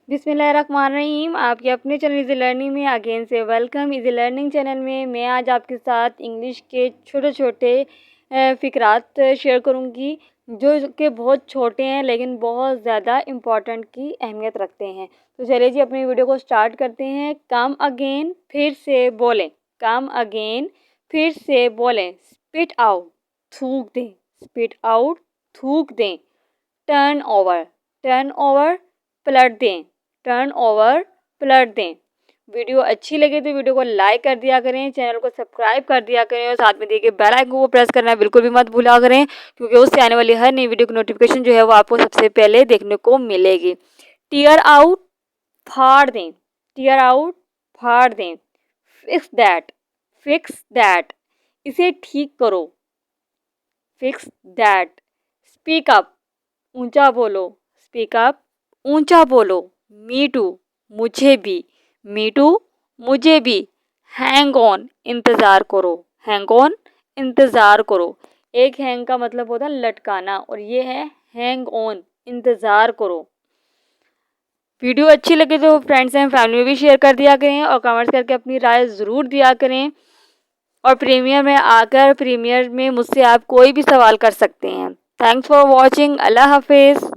बिस्मिल्लाहिर्रहमानिर्रहीम। आपके अपने चैनल इजी लर्निंग में अगेन से वेलकम। इजी लर्निंग चैनल में मैं आज आपके साथ इंग्लिश के छोटे छोटे फ़िक्रात शेयर करूंगी जो कि बहुत छोटे हैं लेकिन बहुत ज़्यादा इम्पोर्टेंट की अहमियत रखते हैं। तो चलिए जी अपनी वीडियो को स्टार्ट करते हैं। कम अगेन, फिर से बोलें। कम अगेन, फिर से बोलें। स्पिट आउट, थूक दें। स्पिट आउट, थूक दें। टर्न ओवर, टर्न ओवर, पलट दें। टर्न ओवर, पलट दें। वीडियो अच्छी लगे तो वीडियो को लाइक कर दिया करें, चैनल को सब्सक्राइब कर दिया करें और साथ में दिए गए बेल आइकन को प्रेस करना बिल्कुल भी मत भूला करें, क्योंकि उससे आने वाली हर नई वीडियो की नोटिफिकेशन जो है वो आपको सबसे पहले देखने को मिलेगी। टीयर आउट, फाड़ दें। टीयर आउट, फाड़ दें। फिक्स दैट, फिक्स दैट, इसे ठीक करो। Fix that. स्पीक अप, ऊंचा बोलो। स्पीक अप, ऊंचा बोलो। मी टू, मुझे भी। मी टू, मुझे भी। हैंग ऑन, इंतज़ार करो। हैंग ऑन, इंतज़ार करो। एक हैंग का मतलब होता है लटकाना और ये है हैंग ऑन, इंतज़ार करो। वीडियो अच्छी लगे तो फ्रेंड्स एंड फैमिली में भी शेयर कर दिया करें और कमेंट्स करके अपनी राय ज़रूर दिया करें। और प्रीमियर में आकर प्रीमियर में मुझसे आप कोई भी सवाल कर सकते हैं। Thanks for watching. अल्लाह हाफिज़।